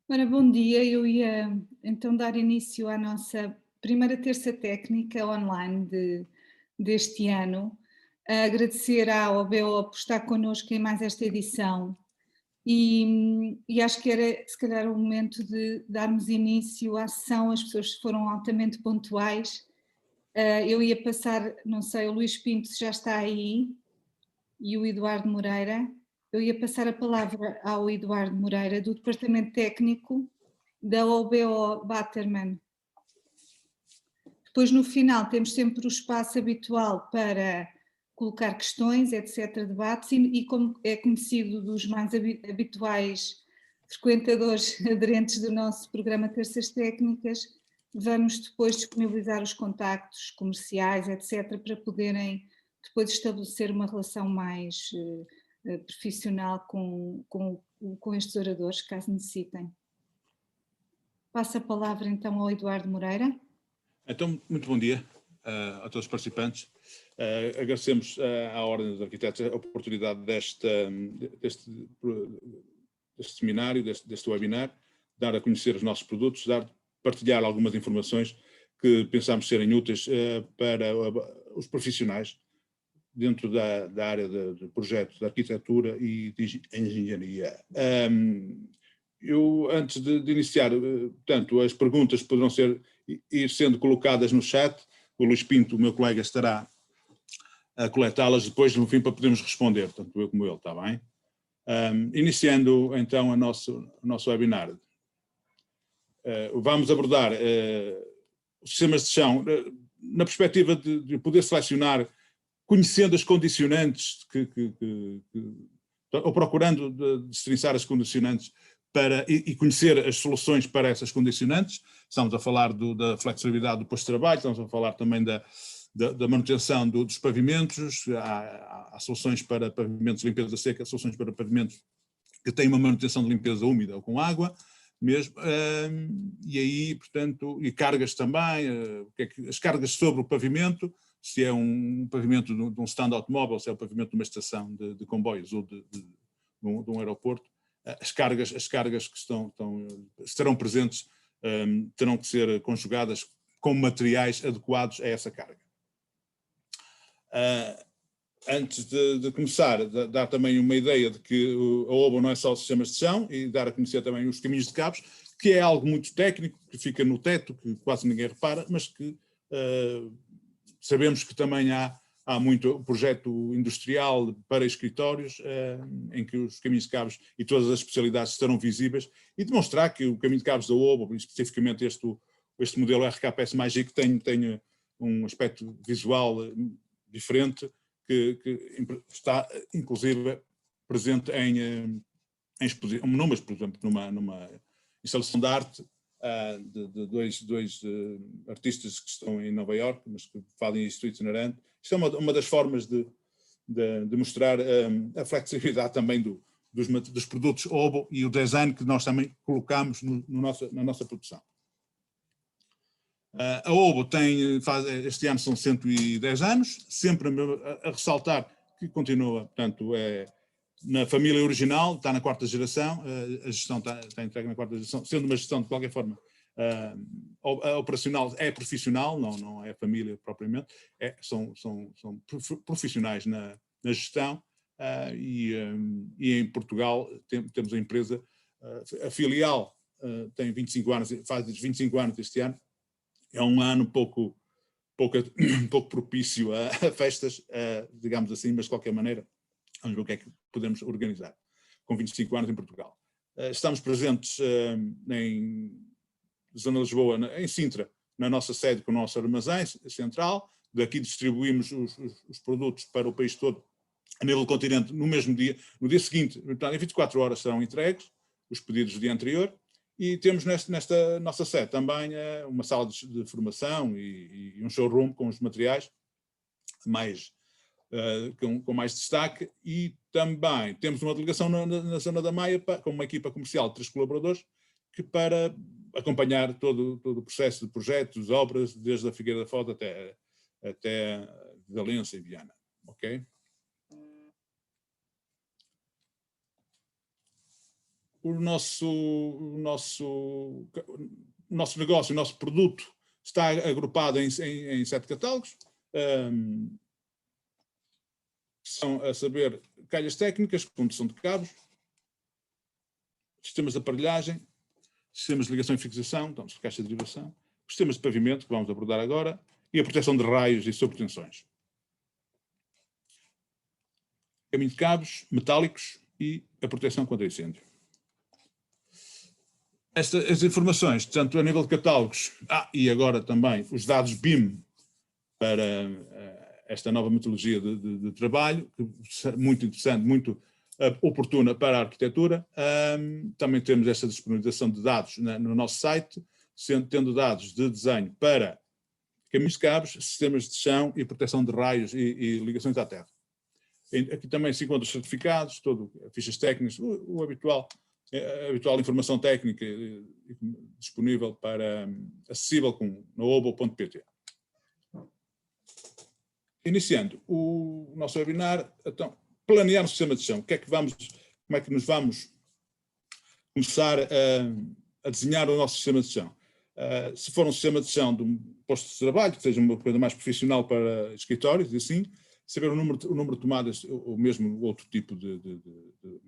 Ora, bom dia. Eu ia então dar início à nossa primeira terça técnica online deste ano. Agradecer à OBO por estar connosco em mais esta edição e acho que era se calhar o momento de darmos início à sessão. As pessoas foram altamente pontuais. Eu ia passar, não sei, o Luís Pinto se já está aí e o Eduardo Moreira. Eu ia passar a palavra ao Eduardo Moreira, do Departamento Técnico da OBO Baterman. Depois, no final, temos sempre o espaço habitual para colocar questões, etc., debates, e como é conhecido dos mais habituais frequentadores aderentes do nosso programa Terças Técnicas, vamos depois disponibilizar os contactos comerciais, etc., para poderem depois estabelecer uma relação mais profissional com estes oradores, caso necessitem. Passo a palavra então ao Eduardo Moreira. Então, muito bom dia a todos os participantes. Agradecemos à Ordem dos Arquitetos a oportunidade deste seminário, deste webinar, dar a conhecer os nossos produtos, partilhar algumas informações que pensamos serem úteis para os profissionais dentro da área de projetos de arquitetura e de engenharia. Eu, antes de iniciar, portanto, as perguntas poderão ir sendo colocadas no chat. O Luís Pinto, o meu colega, estará a coletá-las depois, no fim, para podermos responder, tanto eu como ele, está bem? Iniciando, então, o nosso webinar. Vamos abordar os sistemas de chão na perspectiva de poder selecionar, conhecendo as condicionantes, ou procurando destrinçar as condicionantes e conhecer as soluções para essas condicionantes. Estamos a falar da flexibilidade do posto de trabalho, estamos a falar também da manutenção dos pavimentos. Há soluções para pavimentos de limpeza seca, soluções para pavimentos que têm uma manutenção de limpeza úmida ou com água mesmo, e aí, portanto, e cargas também, as cargas sobre o pavimento, se é um pavimento de um stand automóvel, se é o pavimento de uma estação de comboios ou de um aeroporto. As cargas que estarão presentes terão que ser conjugadas com materiais adequados a essa carga. Antes de começar, dar também uma ideia de que a OBO não é só sistemas de chão, e dar a conhecer também os caminhos de cabos, que é algo muito técnico, que fica no teto, que quase ninguém repara, mas que sabemos que também há muito projeto industrial para escritórios, em que os caminhos de cabos e todas as especialidades estarão visíveis, e demonstrar que o caminho de cabos da OBO, especificamente este modelo RKPS Magic, tem um aspecto visual diferente, que está inclusive presente em exposição, por exemplo, numa instalação de arte de dois artistas que estão em Nova Iorque, mas que fazem isto itinerante. Isto é uma das formas de mostrar a flexibilidade também dos produtos OBO e o design que nós também colocamos na nossa produção. A OBO este ano são 110 anos, sempre a ressaltar que continua, portanto, na família original, está na quarta geração, a gestão está entregue na quarta geração, sendo uma gestão de qualquer forma a operacional é profissional, não é família propriamente, são profissionais na gestão, e em Portugal temos a empresa, a filial tem 25 anos, faz 25 anos este ano. É um ano pouco propício a festas, digamos assim, mas de qualquer maneira, vamos ver o que é que podemos organizar com 25 anos em Portugal. Estamos presentes em Zona de Lisboa, em Sintra, na nossa sede com o nosso armazém central. Daqui distribuímos os produtos para o país todo, a nível do continente, no mesmo dia. No dia seguinte, em 24 horas serão entregues os pedidos do dia anterior. E temos nesta nossa sede também uma sala de formação e um showroom com os materiais com mais destaque, e também temos uma delegação na zona da Maia com uma equipa comercial de 3 colaboradores para acompanhar todo o processo de projetos, obras, desde a Figueira da Foz até Valença e Viana. Ok? o nosso negócio, o nosso produto está agrupado em 7 catálogos, são, a saber, calhas técnicas, condução de cabos, sistemas de aparelhagem, sistemas de ligação e fixação, então, caixa de derivação, sistemas de pavimento, que vamos abordar agora, e a proteção de raios e sobretensões. Caminho de cabos metálicos e a proteção contra incêndio. As informações, tanto a nível de catálogos, e agora também os dados BIM para esta nova metodologia de trabalho, que é muito interessante, muito oportuna para a arquitetura. Também temos esta disponibilização de dados no nosso site, tendo dados de desenho para caminhos de cabos, sistemas de chão e proteção de raios e ligações à terra. Aqui também se encontram os certificados, fichas técnicas, a habitual informação técnica disponível para acessível no obo.pt. Iniciando o nosso webinar, então, planear um sistema de chão. Como é que nos vamos começar a desenhar o nosso sistema de chão? Se for um sistema de chão de um posto de trabalho, que seja uma coisa mais profissional para escritórios, e assim, saber o número de tomadas, ou mesmo outro tipo de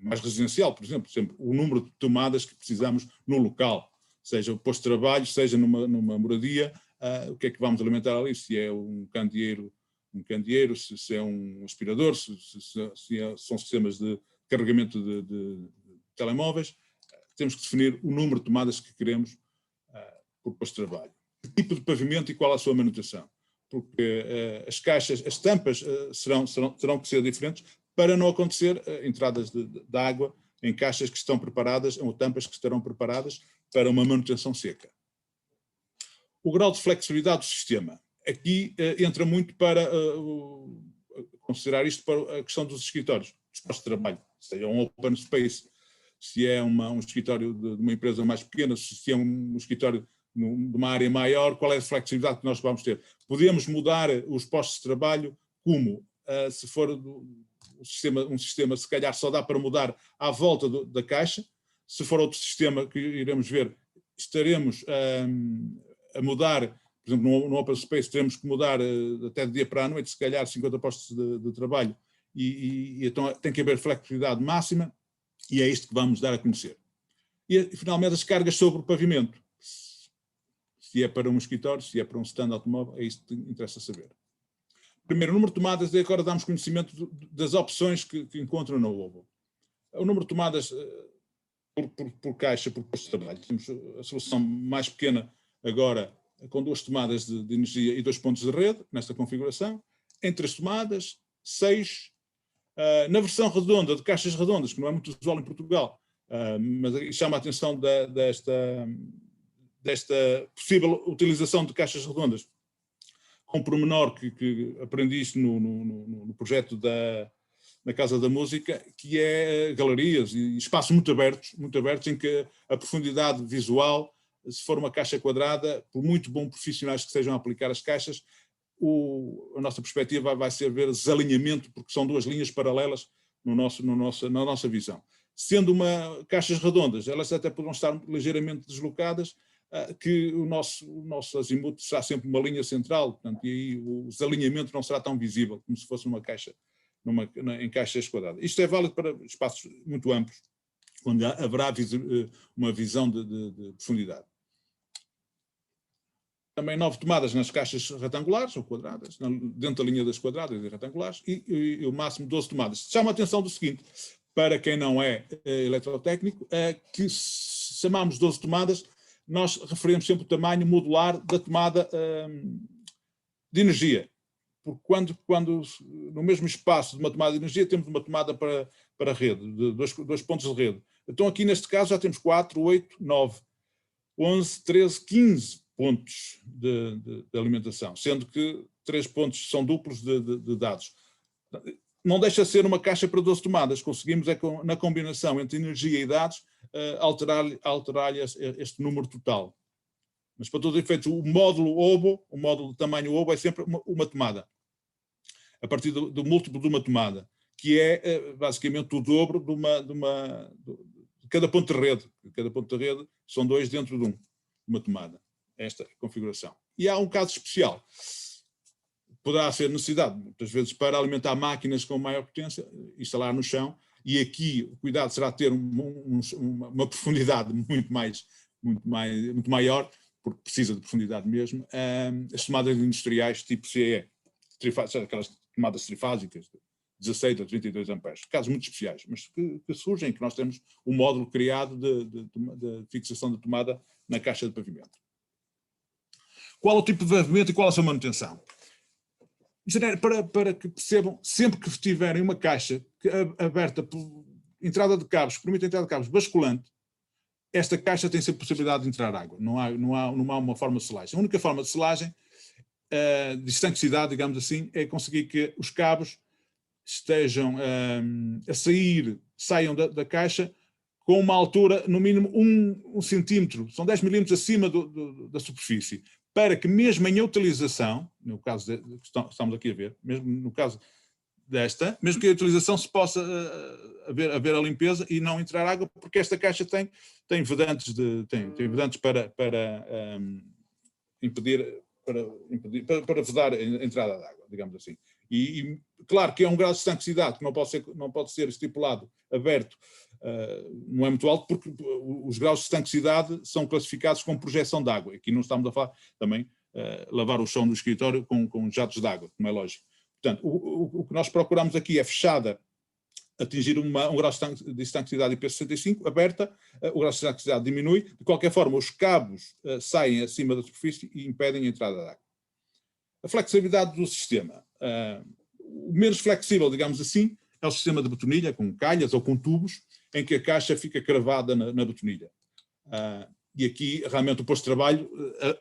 mais residencial, por exemplo, sempre o número de tomadas que precisamos no local, seja o posto de trabalho, seja numa moradia, o que é que vamos alimentar ali, se é um candeeiro, se é um aspirador, são sistemas de carregamento de telemóveis. Temos que definir o número de tomadas que queremos por posto de trabalho. Que tipo de pavimento e qual a sua manutenção? Porque as caixas, as tampas terão que ser diferentes para não acontecer entradas de água em caixas que estão preparadas, ou tampas que estarão preparadas para uma manutenção seca. O grau de flexibilidade do sistema. Aqui entra muito para considerar isto para a questão dos escritórios, dos postos de trabalho, seja um open space, se é um escritório de uma empresa mais pequena, se é um escritório de uma área maior, qual é a flexibilidade que nós vamos ter. Podemos mudar os postos de trabalho como, se for um sistema, se calhar só dá para mudar à volta da caixa, se for outro sistema que iremos ver, estaremos a mudar, por exemplo, no Open Space, teremos que mudar até de dia para a noite, se calhar 50 postos de trabalho, e então tem que haver flexibilidade máxima, e é isto que vamos dar a conhecer. E finalmente as cargas sobre o pavimento. Se é para um escritório, se é para um stand automóvel, é isso que interessa saber. Primeiro, o número de tomadas, e agora damos conhecimento das opções que encontram no Obo. O número de tomadas por caixa, por posto de trabalho. Temos a solução mais pequena agora, com 2 tomadas de energia e 2 pontos de rede, nesta configuração. Em 3 tomadas, 6. Na versão redonda, de caixas redondas, que não é muito usual em Portugal, mas chama a atenção desta possível utilização de caixas redondas, com pormenor que aprendi isto no projeto na Casa da Música, que é galerias e espaços muito abertos, em que a profundidade visual, se for uma caixa quadrada, por muito bons profissionais que sejam a aplicar as caixas, a nossa perspectiva vai ser ver desalinhamento, porque são 2 linhas paralelas na nossa visão. Sendo caixas redondas, elas até poderão estar ligeiramente deslocadas, que o nosso azimuth será sempre uma linha central, portanto, e aí o desalinhamento não será tão visível como se fosse uma caixa em caixas quadradas. Isto é válido para espaços muito amplos, onde haverá uma visão de profundidade. Também 9 tomadas nas caixas retangulares ou quadradas, dentro da linha das quadradas e retangulares, e o máximo 12 tomadas. Chama a atenção do seguinte, para quem não é eletrotécnico, que se chamarmos 12 tomadas, nós referimos sempre o tamanho modular da tomada de energia. Porque quando no mesmo espaço de uma tomada de energia temos uma tomada para a rede, de 2 pontos de rede. Então aqui neste caso já temos 4, 8, 9, 11, 13, 15 pontos de alimentação, sendo que 3 pontos são duplos de dados. Não deixa de ser uma caixa para 12 tomadas, conseguimos na combinação entre energia e dados alterar-lhe este número total. Mas para todos os efeitos, o módulo OBO, o módulo de tamanho OBO é sempre uma tomada, a partir do múltiplo de uma tomada, que é basicamente o dobro de cada ponto de rede são 2 dentro de uma tomada. Esta configuração. E há um caso especial. Poderá ser necessidade, muitas vezes, para alimentar máquinas com maior potência, instalar no chão, e aqui o cuidado será ter uma profundidade muito maior, porque precisa de profundidade mesmo, as tomadas industriais tipo CE, aquelas tomadas trifásicas, 16 a 32 amperes, casos muito especiais, mas que surgem, que nós temos um módulo criado de fixação de tomada na caixa de pavimento. Qual o tipo de pavimento e qual a sua manutenção? Para que percebam, sempre que tiverem uma caixa aberta por entrada de cabos, que permite a entrada de cabos basculante, esta caixa tem sempre possibilidade de entrar água, não há uma forma de selagem. A única forma de selagem, de estanquicidade, digamos assim, é conseguir que os cabos estejam saiam da caixa com uma altura, no mínimo, 1 centímetro, são 10 milímetros acima da superfície, para que mesmo em utilização, no caso que estamos aqui a ver, mesmo no caso desta, mesmo que a utilização se possa haver a limpeza e não entrar água, porque esta caixa tem vedantes, para impedir, para vedar a entrada de água, digamos assim. E claro que é um grau de estanquicidade que não pode ser estipulado, aberto, não é muito alto, porque os graus de estanquicidade são classificados com projeção de água. Aqui não estamos a falar também lavar o chão do escritório com jatos de água, como é lógico. Portanto, o que nós procuramos aqui é fechada, atingir um grau de estanquicidade IP65, aberta, o grau de estanquicidade diminui, de qualquer forma os cabos saem acima da superfície e impedem a entrada de água. A flexibilidade do sistema. O menos flexível, digamos assim, é o sistema de betonilha, com calhas ou com tubos, em que a caixa fica cravada na betonilha. E aqui, realmente, o posto de trabalho,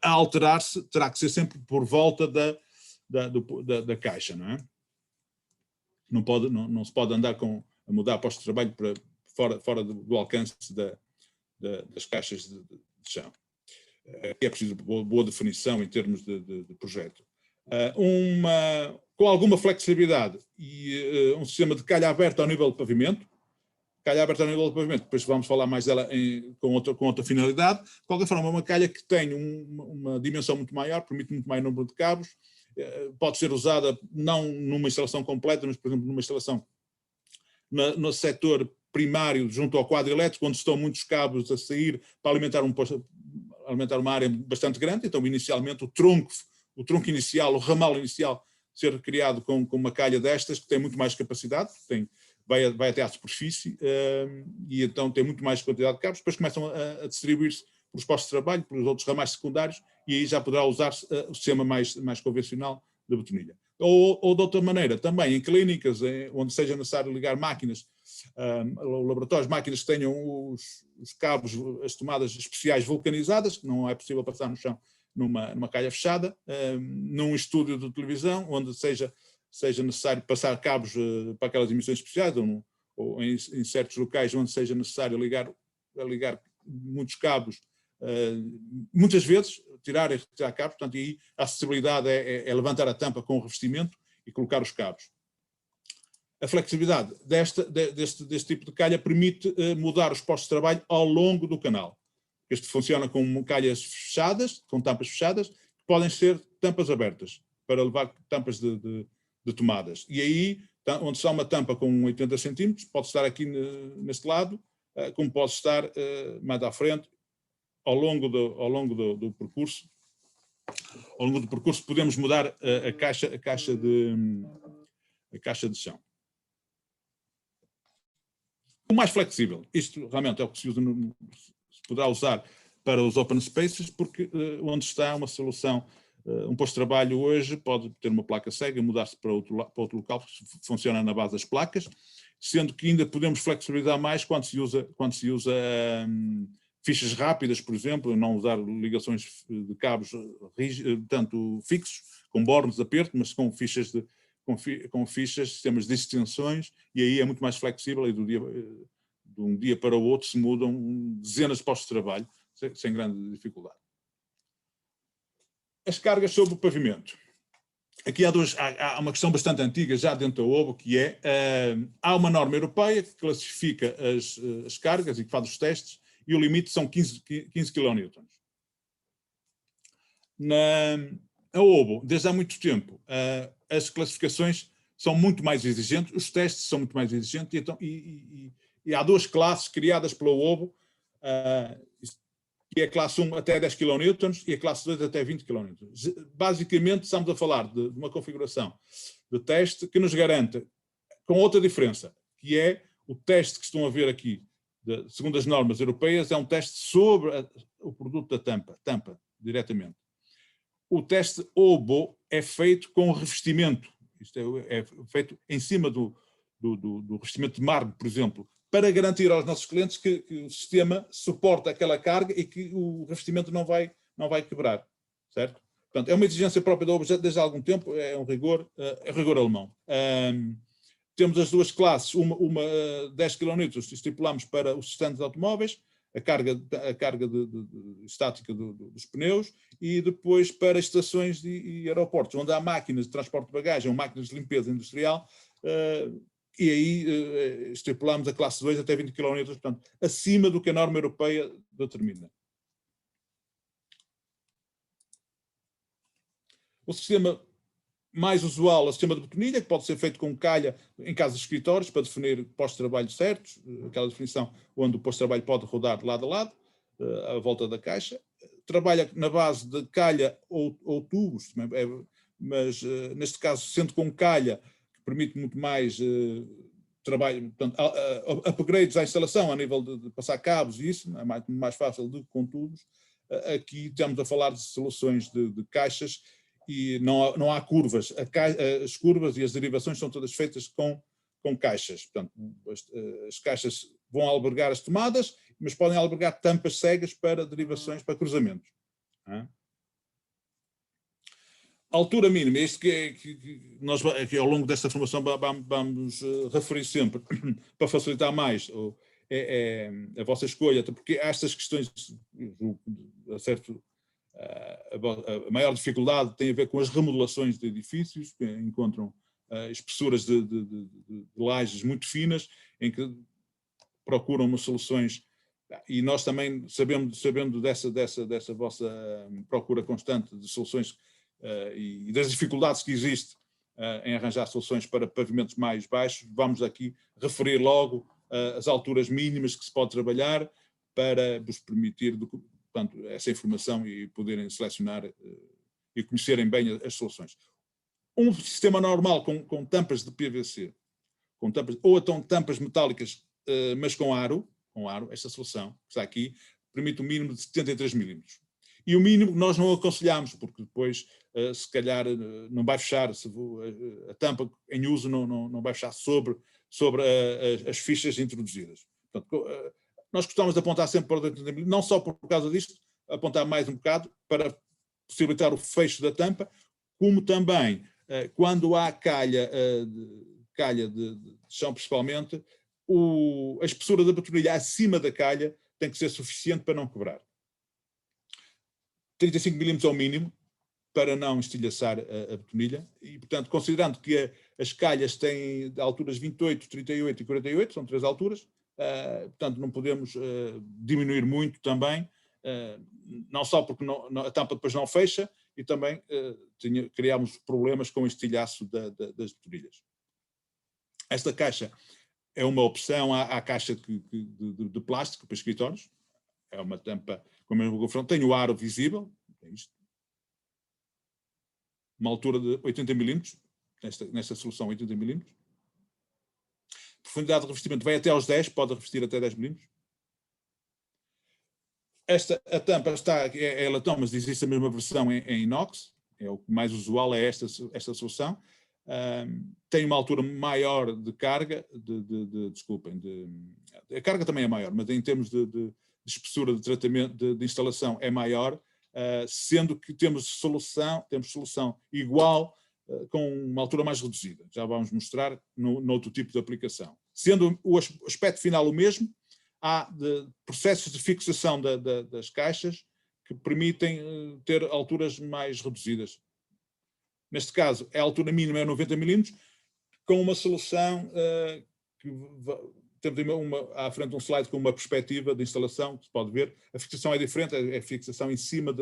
a alterar-se, terá que ser sempre por volta da caixa, não é? Não se pode andar a mudar posto de trabalho para fora do alcance das caixas de chão. É preciso boa definição em termos de projeto. Com alguma flexibilidade e um sistema de calha aberta ao nível do pavimento, depois vamos falar mais dela com outra finalidade. De qualquer forma, uma calha que tem uma dimensão muito maior, permite muito maior número de cabos, pode ser usada não numa instalação completa, mas, por exemplo, numa instalação no setor primário, junto ao quadro elétrico, onde estão muitos cabos a sair para alimentar uma área bastante grande. Então, inicialmente, o tronco inicial, o ramal inicial, ser criado com uma calha destas, que tem muito mais capacidade, vai até à superfície, e então tem muito mais quantidade de cabos, depois começam a distribuir-se pelos postos de trabalho, pelos outros ramais secundários, e aí já poderá usar-se o sistema mais convencional da betonilha. Ou de outra maneira, também em clínicas, onde seja necessário ligar máquinas, laboratórios, máquinas que tenham os cabos, as tomadas especiais vulcanizadas, que não é possível passar no chão numa calha fechada, num estúdio de televisão, onde seja necessário passar cabos para aquelas emissões especiais, ou em certos locais onde seja necessário ligar muitos cabos, muitas vezes tirar e retirar cabos, portanto, aí a acessibilidade é levantar a tampa com o revestimento e colocar os cabos. A flexibilidade deste tipo de calha permite mudar os postos de trabalho ao longo do canal. Este funciona com calhas fechadas, com tampas fechadas, que podem ser tampas abertas, para levar tampas de tomadas. E aí, onde está uma tampa com 80 centímetros, pode estar aqui neste lado, como pode estar mais à frente, ao longo do percurso. Ao longo do percurso podemos mudar a caixa de chão. O mais flexível, isto realmente é o que se poderá usar para os open spaces, porque onde está uma solução, um posto de trabalho hoje pode ter uma placa cega, mudar-se para outro local, funciona na base das placas, sendo que ainda podemos flexibilizar mais quando se usa fichas rápidas, por exemplo, não usar ligações de cabos tanto fixos, com bornes de aperto, mas com fichas, sistemas de extensões, e aí é muito mais flexível e de um dia para o outro se mudam dezenas de postos de trabalho, sem grande dificuldade. As cargas sobre o pavimento. aqui há uma questão bastante antiga já dentro da OBO, que é, há uma norma europeia que classifica as cargas e que faz os testes, e o limite são 15 kN. A OBO, desde há muito tempo, as classificações são muito mais exigentes, os testes são muito mais exigentes, e há duas classes criadas pela OBO, que é a classe 1 até 10 kN e a classe 2 até 20 kN. Basicamente, estamos a falar de uma configuração de teste que nos garante, com outra diferença, que é o teste que estão a ver aqui, segundo as normas europeias, é um teste sobre o produto da tampa, diretamente. O teste OBO é feito com revestimento, isto é feito em cima do revestimento de mármore, por exemplo, para garantir aos nossos clientes que o sistema suporta aquela carga e que o revestimento não vai quebrar, certo? Portanto, é uma exigência própria da OBO desde há algum tempo, é um rigor alemão. Temos as duas classes, uma 10 kN estipulamos para os stands de automóveis, a carga estática dos pneus, e depois para estações e aeroportos, onde há máquinas de transporte de bagagem ou máquinas de limpeza industrial, e aí estipulamos a classe 2 até 20 kN, portanto, acima do que a norma europeia determina. O sistema mais usual é o sistema de botonilha, que pode ser feito com calha em casa de escritórios, para definir postos de trabalho certos, aquela definição onde o posto de trabalho pode rodar de lado a lado, à volta da caixa. Trabalha na base de calha ou tubos, mas neste caso, sendo com calha, que permite muito mais trabalho, portanto, upgrades à instalação a nível de passar cabos e isso, é mais fácil do que com tubos. Aqui estamos a falar de soluções de caixas, e não há curvas. As curvas e as derivações são todas feitas com caixas. Portanto, as caixas vão albergar as tomadas, mas podem albergar tampas cegas para derivações, para cruzamentos. A altura mínima, isto que nós aqui ao longo desta formação vamos referir sempre, para facilitar mais a vossa escolha, até porque estas questões, a certo, a maior dificuldade tem a ver com as remodelações de edifícios, que encontram espessuras de lajes muito finas, em que procuram umas soluções, e nós também, sabendo dessa vossa procura constante de soluções e das dificuldades que existem em arranjar soluções para pavimentos mais baixos, vamos aqui referir logo as alturas mínimas que se pode trabalhar para vos permitir, portanto, essa informação e poderem selecionar e conhecerem bem as soluções. Um sistema normal com tampas de PVC, ou então tampas metálicas, mas com aro, esta solução que está aqui, permite um mínimo de 73 milímetros. E o mínimo nós não aconselhamos, porque depois, se calhar, não vai fechar, a tampa em uso não vai fechar sobre as fichas introduzidas. Portanto, nós gostamos de apontar sempre para 80 milímetros, não só por causa disto, apontar mais um bocado para possibilitar o fecho da tampa, como também, quando há calha de chão principalmente, a espessura da botonilha acima da calha tem que ser suficiente para não quebrar. 35 milímetros é o mínimo para não estilhaçar a botonilha, e portanto, considerando que as calhas têm alturas 28, 38 e 48, são 3 alturas, portanto não podemos diminuir muito também, não só porque a tampa depois não fecha, e também criámos problemas com o estilhaço das botonilhas. Esta caixa é uma opção à caixa de plástico para escritórios, é uma tampa com a mesma configuração, tem o aro visível, é isto, uma altura de 80 milímetros, nesta solução 80 milímetros. Profundidade de revestimento vai até aos 10, pode revestir até 10 milímetros. A tampa é latão, mas existe a mesma versão em inox, é o que mais usual, é esta solução. Tem uma altura maior de carga, desculpem, a carga também é maior, mas em termos de espessura de tratamento, de instalação é maior, sendo que temos solução igual, com uma altura mais reduzida. Já vamos mostrar noutro tipo de aplicação. Sendo o aspecto final o mesmo, há processos de fixação das caixas que permitem ter alturas mais reduzidas. Neste caso, a altura mínima é 90 milímetros, com uma solução que temos à frente um slide com uma perspectiva de instalação, que se pode ver. A fixação é diferente, é a fixação em cima,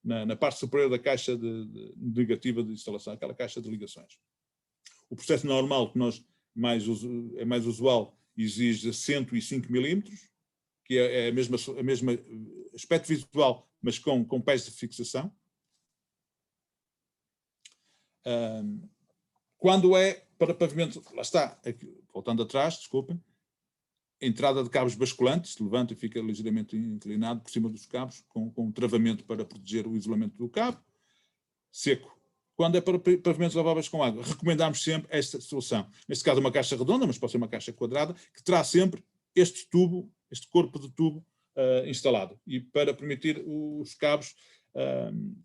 na parte superior da caixa negativa de instalação, aquela caixa de ligações. O processo normal, que é mais usual, exige 105 milímetros, que é a mesma aspecto visual, mas com pés de fixação. Quando é para pavimento, lá está, aqui, voltando atrás, desculpem, entrada de cabos basculantes, levanta e fica ligeiramente inclinado por cima dos cabos, com um travamento para proteger o isolamento do cabo, seco. Quando é para pavimentos laváveis com água, recomendamos sempre esta solução. Neste caso, uma caixa redonda, mas pode ser uma caixa quadrada, que terá sempre este tubo, este corpo de tubo instalado, e para permitir os cabos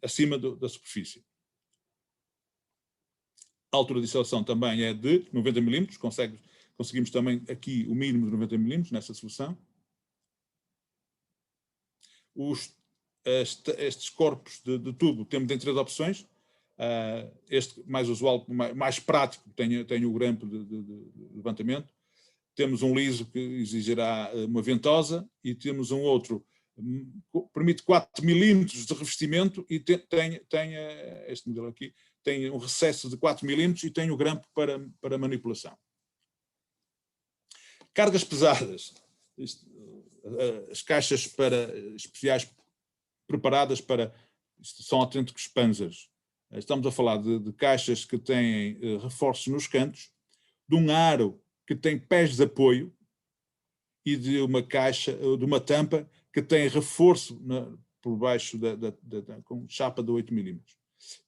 acima da superfície. A altura de instalação também é de 90 milímetros, conseguimos também aqui o mínimo de 90 milímetros nessa solução. Estes corpos de tubo temos em 3 opções. Este mais usual, mais prático, tem o grampo de levantamento. Temos um liso que exigirá uma ventosa e temos um outro permite 4 milímetros de revestimento e tem este modelo aqui, tem um recesso de 4 milímetros e tem o grampo para manipulação. Cargas pesadas. As caixas especiais preparadas para... são autênticos panzers. Estamos a falar de caixas que têm reforços nos cantos, de um aro que tem pés de apoio e de uma caixa, de uma tampa que tem reforço por baixo com chapa de 8 milímetros.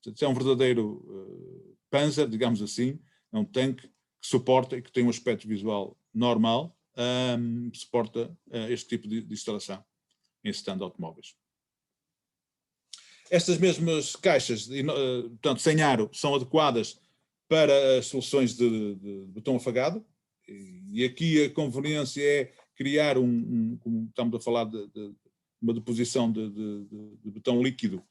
Portanto, é um verdadeiro panzer, digamos assim, é um tanque que suporta e que tem um aspecto visual normal, suporta este tipo de instalação em stand de automóveis. Estas mesmas caixas, portanto, sem aro, são adequadas para as soluções de betão afagado, e aqui a conveniência é criar como estamos a falar de uma deposição de betão líquido,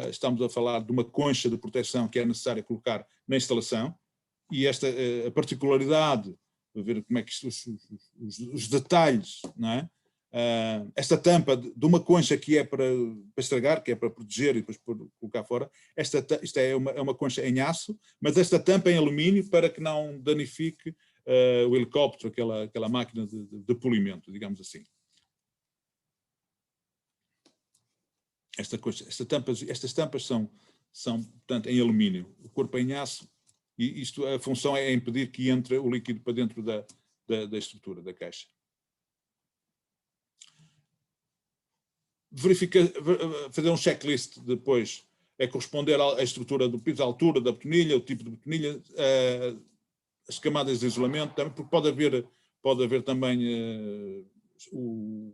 estamos a falar de uma concha de proteção que é necessária colocar na instalação, e a particularidade, para ver como é que os detalhes, não é? Esta tampa de uma concha que é para estragar, que é para proteger e depois colocar fora, isto é uma concha em aço, mas esta tampa em alumínio para que não danifique o helicóptero, aquela máquina de polimento, digamos assim. Estas tampas são portanto, em alumínio, o corpo é em aço, e a função é impedir que entre o líquido para dentro da estrutura da caixa. Fazer um checklist depois é corresponder à estrutura do piso, à altura da betonilha, o tipo de betonilha, as camadas de isolamento, também, porque pode haver também o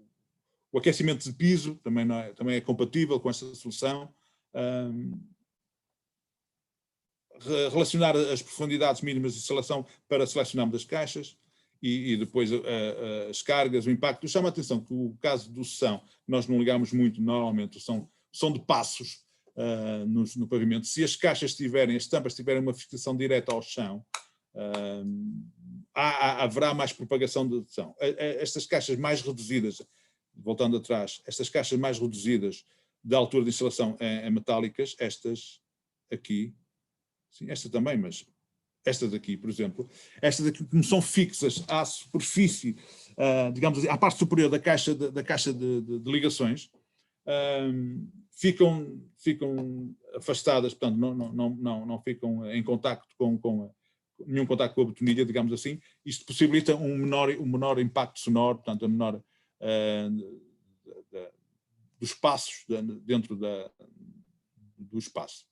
aquecimento de piso, também é compatível com esta solução. Relacionar as profundidades mínimas de instalação para selecionarmos as caixas e depois as cargas, o impacto. Chama a atenção que o caso do são, nós não ligamos muito normalmente, são de passos no pavimento. Se as caixas as tampas tiverem uma fixação direta ao chão, haverá mais propagação de são. Estas caixas mais reduzidas, voltando atrás, estas caixas mais reduzidas da altura de instalação em metálicas, estas aqui, sim, esta também, mas estas aqui, por exemplo, estas aqui, como são fixas à superfície, digamos assim, à parte superior da caixa de ligações, ficam afastadas, portanto, não ficam em contacto nenhum contacto com a betonilha, digamos assim. Isto possibilita um menor impacto sonoro, portanto, a menor dos passos dentro do espaço.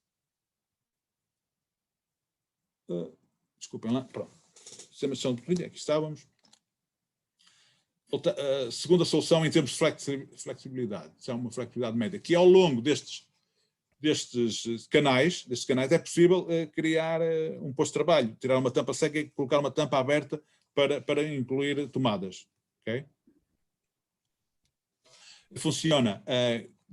Desculpem lá, pronto. Sistema de gestão de betonilha, aqui estávamos. A segunda solução em termos de flexibilidade, é uma flexibilidade média, que ao longo destes canais é possível criar um posto de trabalho, tirar uma tampa seca e colocar uma tampa aberta para incluir tomadas. Okay? Funciona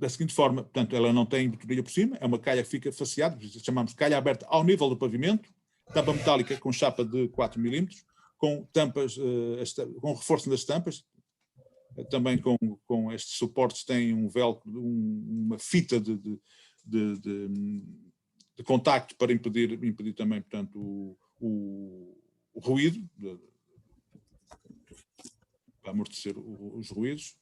da seguinte forma, portanto, ela não tem botoaria por cima, é uma calha que fica faceada, chamamos de calha aberta ao nível do pavimento, tampa metálica com chapa de 4 mm, com tampas, com reforço das tampas, também com estes suportes tem um velcro, uma fita de contacto para impedir também, portanto, o ruído, para amortecer os ruídos.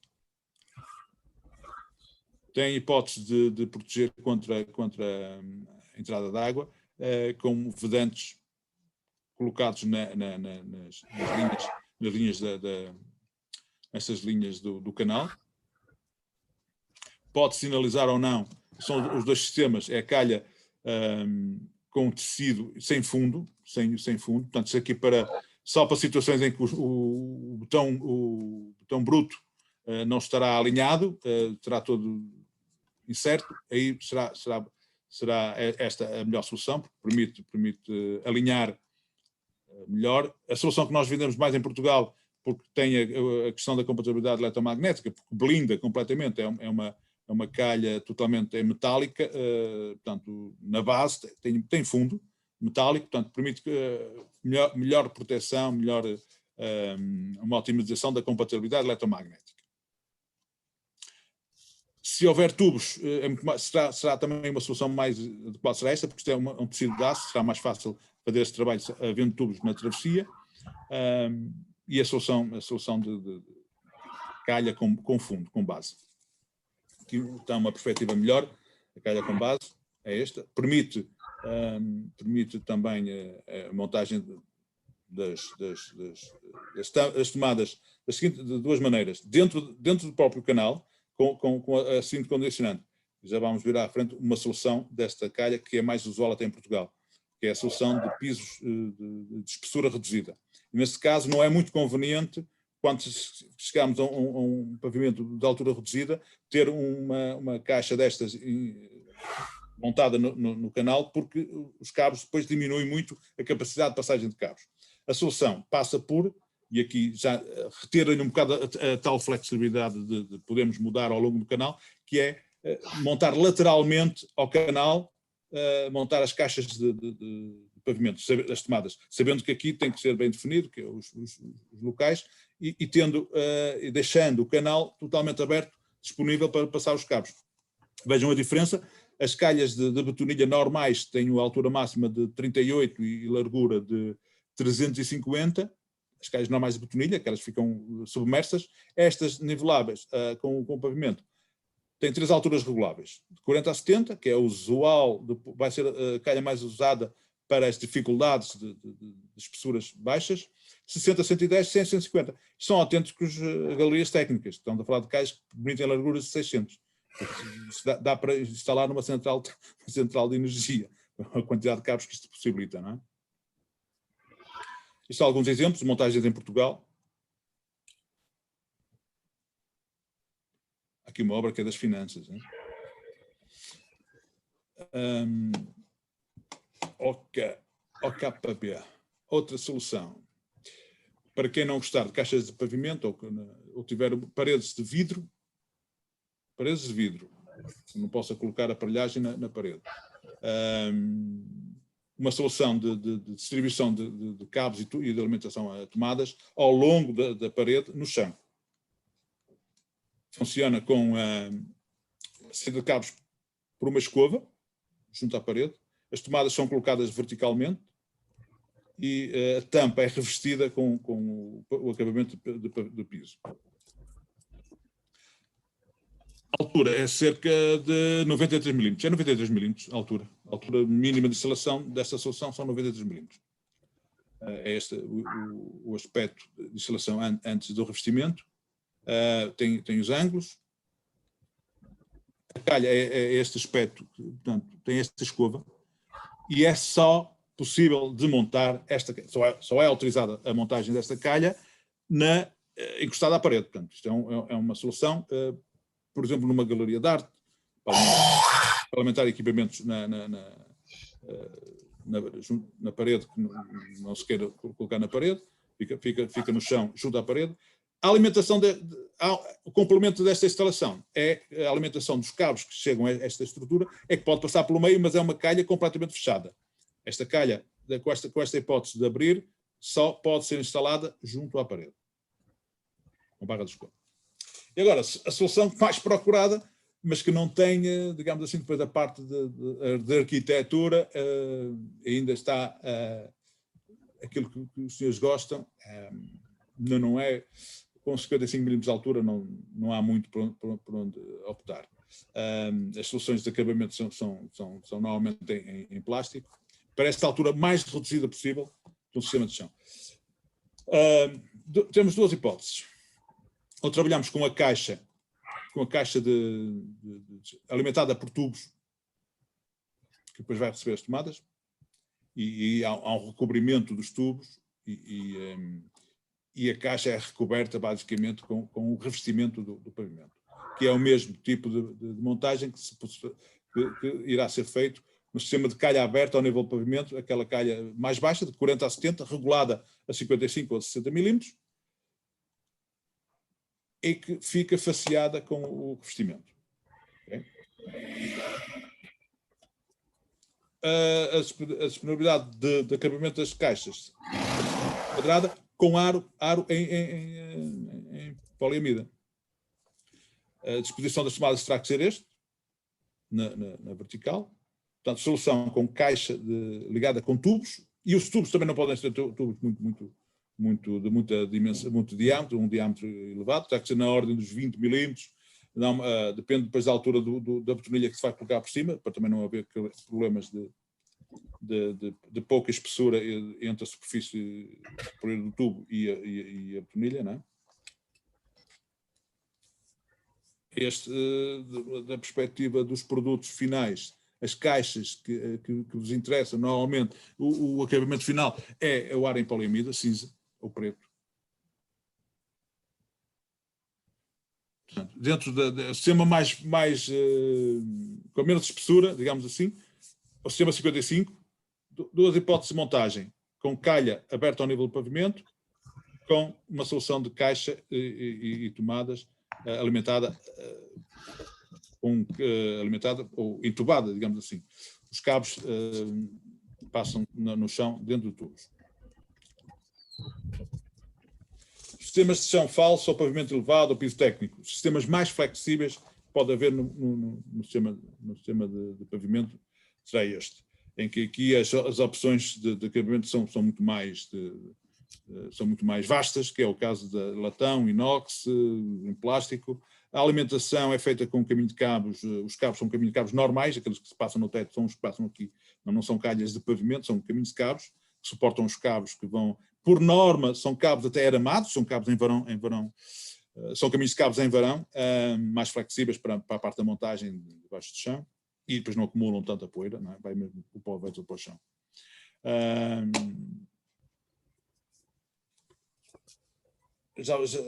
Tem hipótese de proteger contra a entrada de água, com vedantes colocados nas linhas nessas linhas do canal. Pode sinalizar ou não, são os dois sistemas, é a calha com tecido sem fundo, portanto, isso aqui só para situações em que o botão bruto não estará alinhado, estará todo incerto, aí será esta a melhor solução, porque permite alinhar melhor. A solução que nós vendemos mais em Portugal, porque tem a questão da compatibilidade eletromagnética, porque blinda completamente, é uma calha totalmente metálica, portanto, na base tem fundo metálico, portanto, permite melhor proteção, uma otimização da compatibilidade eletromagnética. Se houver tubos, será também uma solução mais adequada, será esta, porque isto é um tecido de aço, será mais fácil fazer esse trabalho havendo tubos na travessia, e a solução de calha com fundo, com base. Aqui está uma perspectiva melhor, a calha com base é esta, permite também a montagem das tomadas de duas maneiras, dentro do próprio canal, com a cinta condicionante. Já vamos ver à frente uma solução desta calha que é mais usual até em Portugal, que é a solução de pisos de espessura reduzida. E nesse caso não é muito conveniente, quando chegamos a um pavimento de altura reduzida, ter uma caixa destas montada no canal, porque os cabos depois diminuem muito a capacidade de passagem de cabos. A solução passa por, e aqui já reter um bocado a tal flexibilidade de podermos mudar ao longo do canal, que é montar lateralmente ao canal, montar as caixas de pavimento, as tomadas, sabendo que aqui tem que ser bem definido, que é os locais, e deixando o canal totalmente aberto, disponível para passar os cabos. Vejam a diferença, as calhas de betonilha normais têm a altura máxima de 38 e largura de 350, as calhas normais de betonilha, que elas ficam submersas. Estas niveláveis com o pavimento têm 3 alturas reguláveis, de 40 a 70, que é o usual, vai ser a calha mais usada para as dificuldades de espessuras baixas, 60, 110, 100, 150. São autênticos galerias técnicas, estamos a falar de calhas que permitem larguras de 600. Dá para instalar numa central de energia, a quantidade de cabos que isto possibilita, não é? Isto são alguns exemplos de montagens em Portugal. Aqui uma obra que é das finanças. OKP. Outra solução. Para quem não gostar de caixas de pavimento ou tiver paredes de vidro, não possa colocar aparelhagem na parede. Uma solução de distribuição de cabos e de alimentação a tomadas ao longo da parede, no chão. Funciona com a saída de cabos por uma escova, junto à parede. As tomadas são colocadas verticalmente e a tampa é revestida com o acabamento de piso. A altura é cerca de 93 mm. É 93 mm a altura. A altura mínima de instalação desta solução são 93 mm. É este o aspecto de instalação antes do revestimento. Tem os ângulos. A calha é este aspecto, portanto, tem esta escova. E é só possível de montar só é autorizada a montagem desta calha encostada à parede. Portanto, isto é uma solução, por exemplo, numa galeria de arte, para alimentar equipamentos na parede, que não se queira colocar na parede, fica no chão junto à parede. alimentação o complemento desta instalação é a alimentação dos cabos que chegam a esta estrutura, é que pode passar pelo meio, mas é uma calha completamente fechada. Esta calha, com esta hipótese de abrir, só pode ser instalada junto à parede, com barra de escopo. E agora, a solução mais procurada, mas que não tem, digamos assim, depois da parte de arquitetura, ainda está aquilo que os senhores gostam, não é, com 55 mm de altura não há muito por onde optar. As soluções de acabamento são normalmente em plástico, para esta altura mais reduzida possível do sistema de chão. Temos duas hipóteses. Ou trabalhamos com a caixa alimentada por tubos, que depois vai receber as tomadas, e há um recobrimento dos tubos, e a caixa é recoberta basicamente com o revestimento do pavimento, que é o mesmo tipo de montagem que irá ser feito no sistema de calha aberta ao nível do pavimento, aquela calha mais baixa, de 40 a 70, regulada a 55 ou 60 milímetros, e que fica faceada com o revestimento. Okay? A disponibilidade de acabamento das caixas quadrada com aro em poliamida. A disposição das tomadas terá que ser na vertical. Portanto, solução com caixa ligada com tubos, e os tubos também não podem ser tubos de muita dimensão, muito diâmetro, um diâmetro elevado, terá que ser na ordem dos 20 milímetros, depende depois da altura da betonilha que se vai colocar por cima, para também não haver problemas de pouca espessura entre a superfície superior do tubo e a betonilha, não é? Da perspectiva dos produtos finais, as caixas que vos interessam, normalmente o acabamento final é o aro em poliamida, cinza ou preto. Portanto, dentro do sistema com menos espessura, digamos assim, o sistema 55, duas hipóteses de montagem, com calha aberta ao nível do pavimento, com uma solução de caixa e tomadas alimentada ou entubada, digamos assim. Os cabos passam no chão, dentro de tubos. Sistemas de chão falso ou pavimento elevado ou piso técnico. Os sistemas mais flexíveis que pode haver no sistema de pavimento será este, em que aqui as opções de acabamento são muito mais vastas, que é o caso de latão, inox, em plástico. A alimentação é feita com um caminho de cabos, os cabos são um caminho de cabos normais, aqueles que se passam no teto são os que passam aqui, não são calhas de pavimento, são caminhos de cabos, que suportam os cabos que vão, por norma, são cabos até aramados, são cabos em verão, são caminhos de cabos em verão, mais flexíveis para a parte da montagem debaixo do chão, e depois não acumulam tanta poeira, não é? Vai mesmo o pó vai todo para o chão.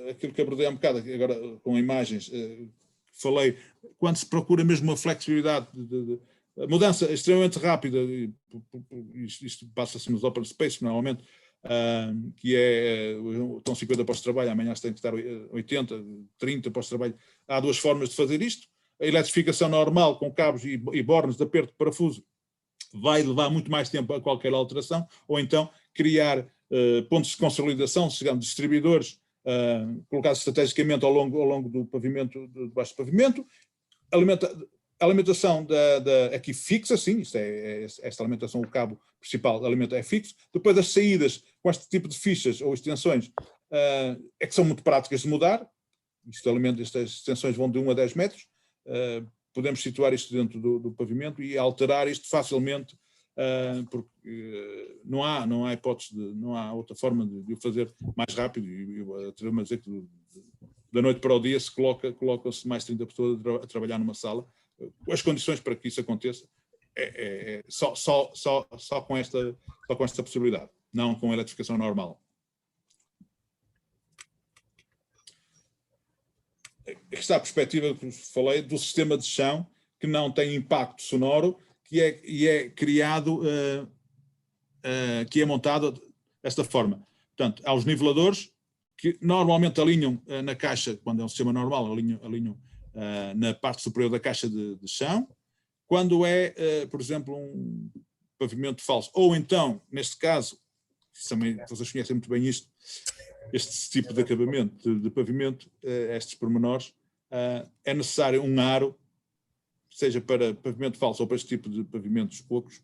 Aquilo que abordei há um bocado, agora com imagens, falei, quando se procura mesmo uma flexibilidade, a mudança é extremamente rápida, isto passa-se nos open space normalmente, que estão 50 pós-trabalho, amanhã se tem que estar 80, 30 pós-trabalho. Há duas formas de fazer isto. A eletrificação normal, com cabos e bornes de aperto de parafuso, vai levar muito mais tempo a qualquer alteração, ou então criar pontos de consolidação, digamos, distribuidores, colocados estrategicamente ao longo do pavimento, debaixo do pavimento. A alimentação aqui fixa, sim, esta alimentação, o cabo principal é fixo. Depois as saídas com este tipo de fichas ou extensões é que são muito práticas de mudar. Estas extensões vão de 1 a 10 metros. Podemos situar isto dentro do pavimento e alterar isto facilmente, porque não há hipótese, não há outra forma de o fazer mais rápido. E atrevo-me a dizer que da noite para o dia se colocam-se mais 30 pessoas a trabalhar numa sala. As condições para que isso aconteça só com esta possibilidade, não com a eletrificação normal. Aqui está a perspectiva que falei do sistema de chão, que não tem impacto sonoro, que é criado, que é montado desta forma. Portanto, há os niveladores, que normalmente alinham na caixa, quando é um sistema normal, alinham na parte superior da caixa de chão. Quando é, por exemplo, um pavimento falso, ou então, neste caso, também vocês conhecem muito bem isto, este tipo de acabamento de pavimento, estes pormenores, é necessário um aro, seja para pavimento falso ou para este tipo de pavimentos ocos,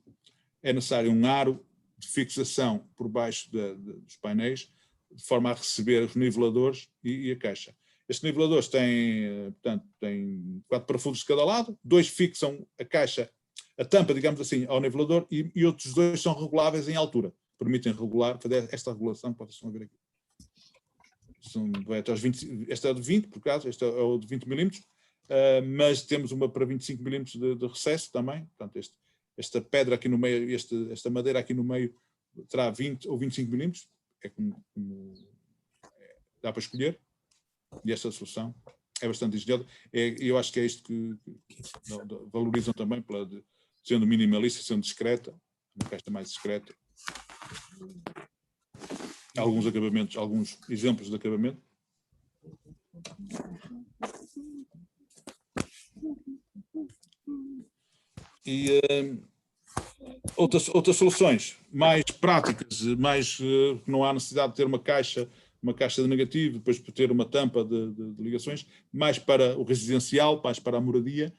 é necessário um aro de fixação por baixo dos painéis, de forma a receber os niveladores e a caixa. Estes niveladores têm, portanto, têm 4 parafusos de cada lado, 2 fixam a caixa, a tampa, digamos assim, ao nivelador, e outros 2 são reguláveis em altura, permitem regular, fazer esta regulação que vocês estão a ver aqui. Vai até aos 20, este é o de 20, por acaso, este é o de 20 milímetros, mas temos uma para 25 milímetros de recesso também, portanto, esta pedra aqui no meio, esta madeira aqui no meio terá 20 ou 25 milímetros, é como dá para escolher, e esta solução é bastante engenhosa, e eu acho que é isto que valorizam também, sendo minimalista, sendo discreta, uma caixa mais discreta. Alguns acabamentos, alguns exemplos de acabamento. E outras soluções mais práticas, que não há necessidade de ter uma caixa de negativo, depois de ter uma tampa de ligações, mais para o residencial, mais para a moradia,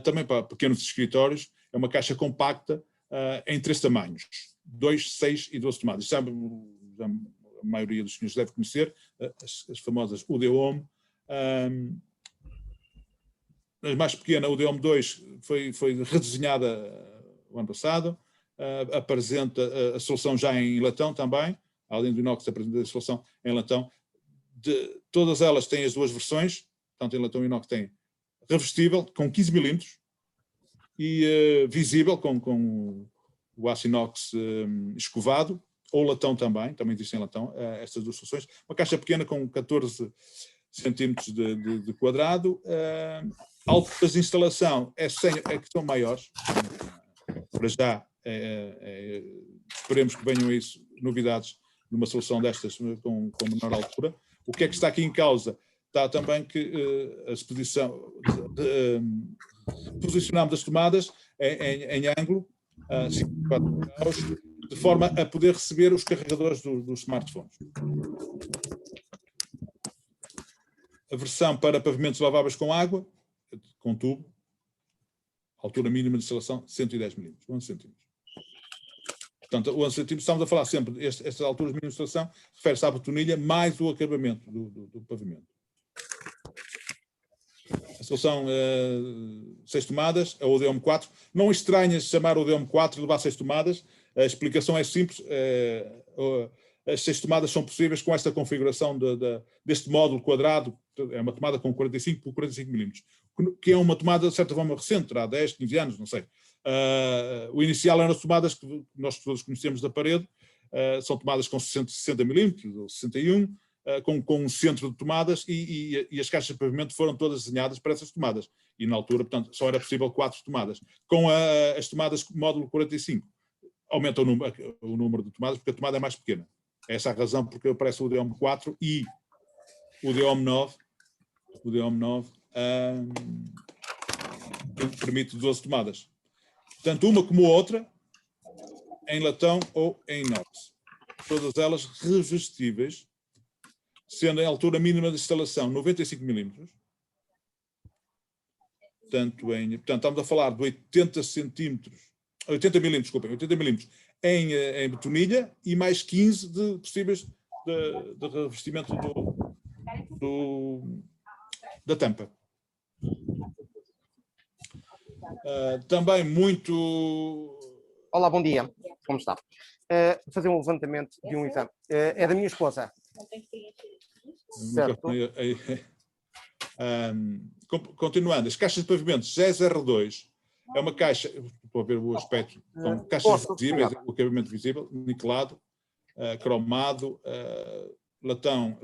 também para pequenos escritórios, é uma caixa compacta em 3 tamanhos, 2, 6 e 12 tomadas. Sabe, a maioria dos senhores deve conhecer, as famosas UD-Home. A mais pequena, a UD-Home 2, foi redesenhada o ano passado, apresenta a solução já em latão também, além do inox apresenta a solução em latão. Todas elas têm as 2 versões, tanto em latão e inox tem revestível, com 15 milímetros, e visível, com o aço inox escovado, ou latão também existem latão, estas 2 soluções. Uma caixa pequena com 14 centímetros de quadrado, alturas de instalação que são maiores, para já, esperemos que venham a isso novidades numa solução destas com menor altura. O que é que está aqui em causa? Está também que a exposição, posicionamos as tomadas em ângulo, 54 graus, de forma a poder receber os carregadores dos smartphones. A versão para pavimentos laváveis com água, com tubo, altura mínima de instalação 110 milímetros, 11 centímetros. Portanto, 11 centímetros, estamos a falar sempre, estas alturas mínimas de instalação, refere-se à betonilha mais o acabamento do pavimento. A solução 6 tomadas, a UD-Home 4. Não estranhas chamar o UD-Home 4 e levar 6 tomadas. A explicação é simples. As 6 tomadas são possíveis com esta configuração deste módulo quadrado. É uma tomada com 45 por 45 milímetros, que é uma tomada de certa forma recente, terá 10, 15 anos, não sei. O inicial eram as tomadas que nós todos conhecemos da parede, são tomadas com 60 milímetros ou 61, com um centro de tomadas, e as caixas de pavimento foram todas desenhadas para essas tomadas. E na altura, portanto, só era possível 4 tomadas. Com as tomadas módulo 45, aumenta o número de tomadas, porque a tomada é mais pequena. Essa é a razão porque aparece o UD-Home 4 e o UD-Home 9, que permite 12 tomadas. Tanto uma como a outra, em latão ou em inox. Todas elas revestíveis, sendo a altura mínima de instalação 95 milímetros. Portanto, estamos a falar de 80 milímetros em betonilha e mais 15 possíveis de revestimento da tampa. Também muito... Olá, bom dia. Como está? Vou fazer um levantamento de um exame. É da minha esposa. Certo. Continuando, as caixas de pavimento GES-R2 é uma caixa, estou a ver o aspecto, são caixas visíveis, o acabamento visível, niquelado, cromado, latão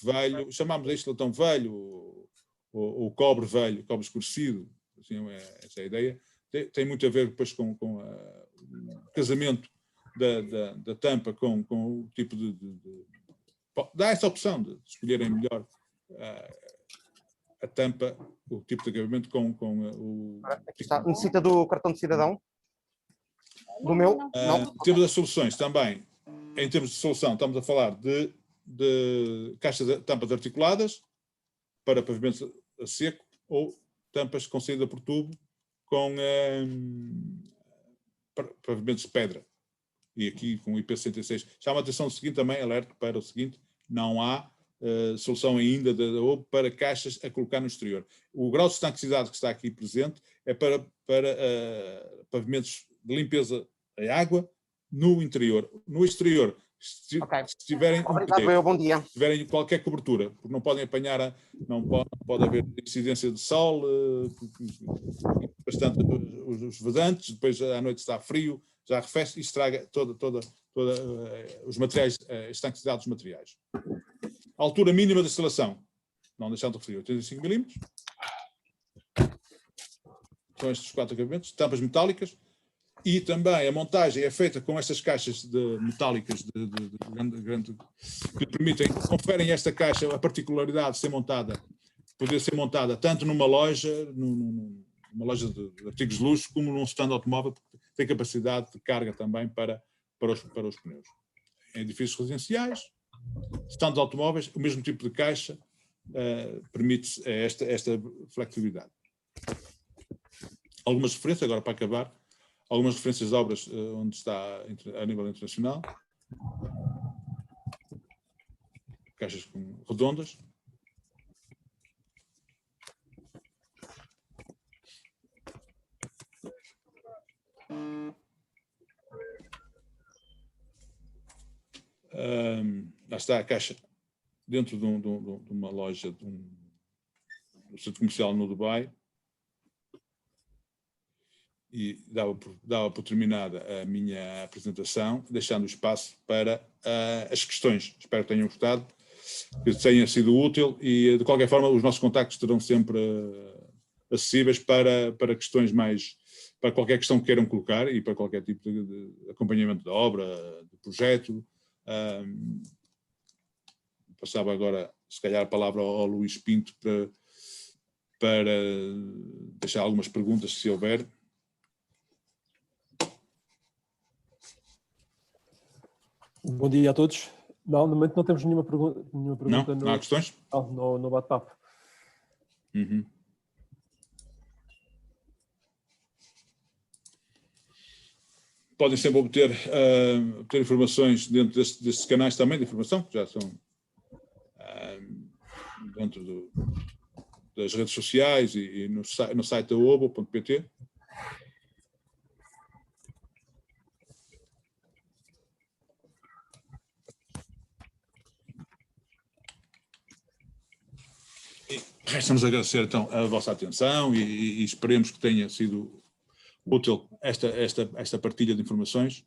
velho, chamámos isto latão velho, ou cobre velho, cobre escurecido, assim, essa é a ideia. Tem muito a ver depois com o casamento da tampa com o tipo de dá essa opção de escolherem melhor a tampa, o tipo de acabamento com o... Aqui está. Necessita do cartão de cidadão? Do meu? Não. Em termos das soluções também, em termos de solução, estamos a falar de caixas de tampas articuladas para pavimento a seco ou tampas com saída por tubo com pavimentos de pedra. E aqui com o IP66. Chama a atenção o seguinte também, alerta para o seguinte, não há solução ainda da OBO para caixas a colocar no exterior. O grau de estanquicidade que está aqui presente é para pavimentos de limpeza a água no interior. No exterior, se tiverem bom dia. Se tiverem qualquer cobertura, porque não podem apanhar, não pode haver incidência de sol, bastante os vazantes, depois à noite está frio, já arrefece e estraga toda os materiais, a estanquicidade dos materiais. A altura mínima da instalação, não deixando de referir, 85 mm. São estes 4 acabamentos, tampas metálicas. E também a montagem é feita com estas caixas metálicas de grande, que permitem, conferem a esta caixa a particularidade de poder ser montada tanto numa loja, numa loja de artigos de luxo, como num stand automóvel, porque tem capacidade de carga também para os pneus. Em edifícios residenciais, stands automóveis, o mesmo tipo de caixa permite esta flexibilidade. Algumas referências, agora para acabar, algumas referências de obras onde está a nível internacional. Caixas redondas. Lá está a caixa dentro de uma loja, de um centro comercial no Dubai. E dava por terminada a minha apresentação, deixando espaço para as questões. Espero que tenham gostado, que tenha sido útil e, de qualquer forma, os nossos contactos estarão sempre acessíveis para questões para qualquer questão que queiram colocar e para qualquer tipo de acompanhamento da obra, de projeto. Passava agora, se calhar, a palavra ao Luís Pinto para deixar algumas perguntas, se houver. Bom dia a todos. Não, no momento não temos nenhuma pergunta. Não há questões? No bate-papo. Uhum. Podem sempre obter informações dentro destes canais também de informação, que já são dentro das redes sociais e no site da obo.pt. Resta-nos agradecer então a vossa atenção e esperemos que tenha sido útil esta partilha de informações